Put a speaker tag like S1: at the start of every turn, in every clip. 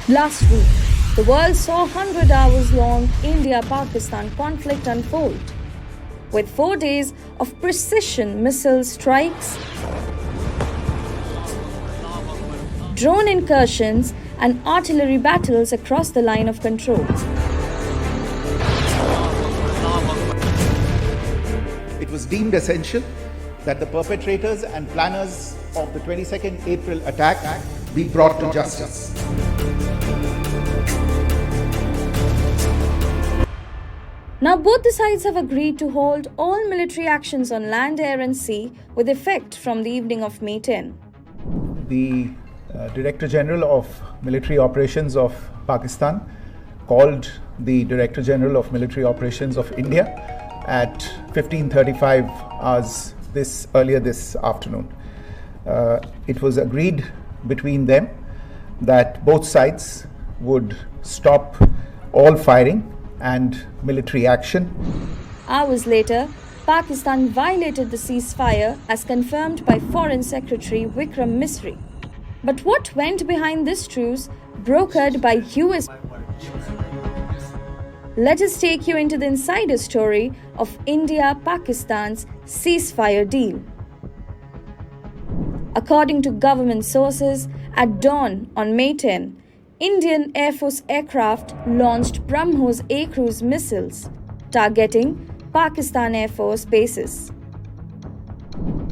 S1: Last week, the world saw 100 hours long India-Pakistan conflict unfold, with 4 days of precision missile strikes, drone incursions, and artillery battles across the line of control.
S2: It was deemed essential that the perpetrators and planners of the 22nd April attack be brought to justice.
S1: Now, both the sides have agreed to hold all military actions on land, air and sea with effect from the evening of May 10.
S2: The Director General of Military Operations of Pakistan called the Director General of Military Operations of India at 15:35 hours earlier this afternoon. It was agreed between them that both sides would stop all firing and military action.
S1: Hours later, Pakistan violated the ceasefire as confirmed by Foreign Secretary Vikram Misri. But what went behind this truce brokered by US? Let us take you into the insider story of India-Pakistan's ceasefire deal. According to government sources, at dawn on May 10, Indian Air Force aircraft launched BrahMos A-cruise missiles, targeting Pakistan Air Force bases.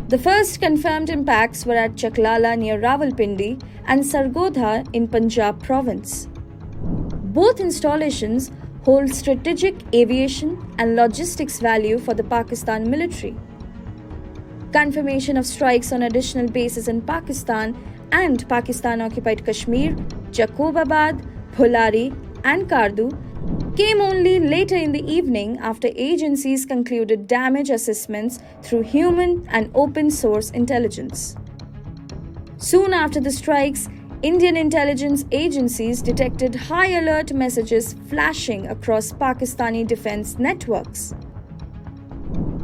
S1: The first confirmed impacts were at Chaklala near Rawalpindi and Sargodha in Punjab province. Both installations hold strategic aviation and logistics value for the Pakistan military. Confirmation of strikes on additional bases in Pakistan and Pakistan-occupied Kashmir, Jacobabad, Bholari and Kardu came only later in the evening after agencies concluded damage assessments through human and open source intelligence. Soon after the strikes, Indian intelligence agencies detected high alert messages flashing across Pakistani defense networks.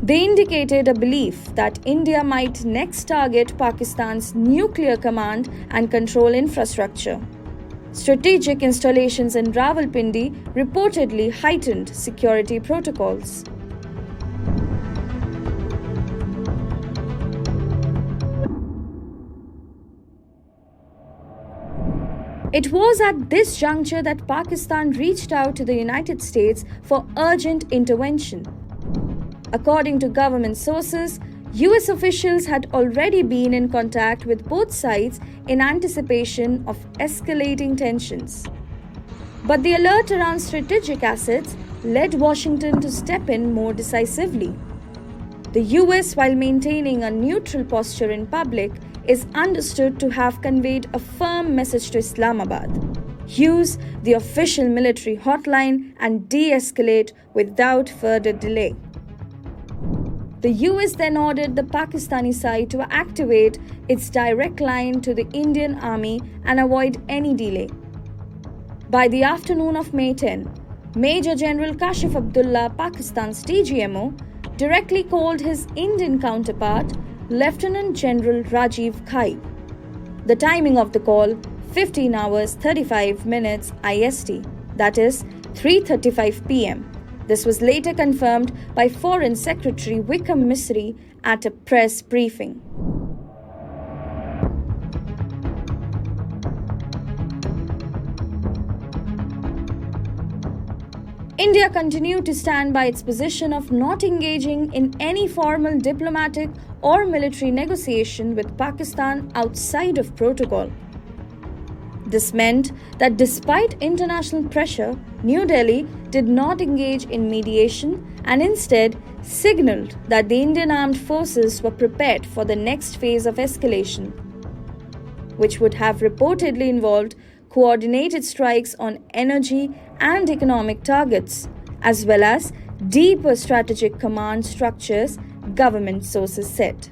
S1: They indicated a belief that India might next target Pakistan's nuclear command and control infrastructure. Strategic installations in Rawalpindi reportedly heightened security protocols. It was at this juncture that Pakistan reached out to the United States for urgent intervention. According to government sources, US officials had already been in contact with both sides in anticipation of escalating tensions. But the alert around strategic assets led Washington to step in more decisively. The US, while maintaining a neutral posture in public, is understood to have conveyed a firm message to Islamabad: use the official military hotline and de-escalate without further delay. The US then ordered the Pakistani side to activate its direct line to the Indian Army and avoid any delay. By the afternoon of May 10, Major General Kashif Abdullah, Pakistan's DGMO, directly called his Indian counterpart, Lieutenant General Rajiv Ghai. The timing of the call, 15 hours 35 minutes IST, that is 3:35 p.m. This was later confirmed by Foreign Secretary Vikram Misri at a press briefing. India continued to stand by its position of not engaging in any formal diplomatic or military negotiation with Pakistan outside of protocol. This meant that despite international pressure, New Delhi did not engage in mediation and instead signaled that the Indian armed forces were prepared for the next phase of escalation, which would have reportedly involved coordinated strikes on energy and economic targets, as well as deeper strategic command structures, government sources said.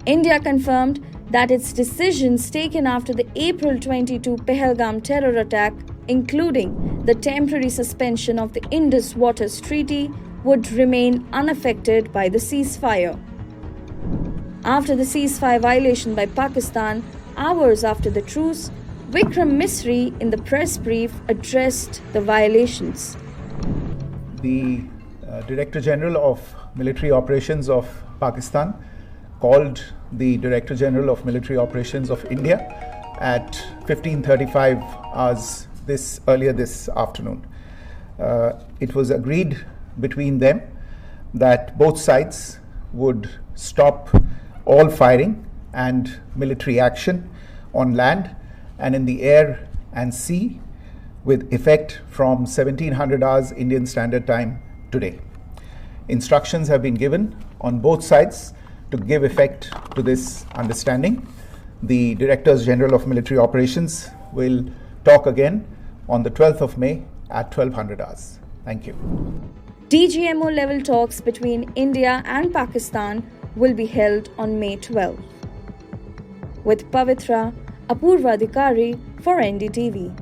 S1: India confirmed that its decisions taken after the April 22 Pahalgam terror attack, including the temporary suspension of the Indus Waters Treaty, would remain unaffected by the ceasefire. After the ceasefire violation by Pakistan, hours after the truce, Vikram Misri, in the press brief, addressed the violations.
S2: The Director General of Military Operations of Pakistan called the Director General of Military Operations of India at 15:35 hours earlier this afternoon. It was agreed between them that both sides would stop all firing and military action on land and in the air and sea with effect from 1700 hours Indian Standard Time today. Instructions have been given on both sides to give effect to this understanding. The Directors General of Military Operations will talk again on the 12th of May at 1200 hours. Thank you.
S1: DGMO level talks between India and Pakistan will be held on May 12. With Pavitra, Apurva Adhikari for NDTV.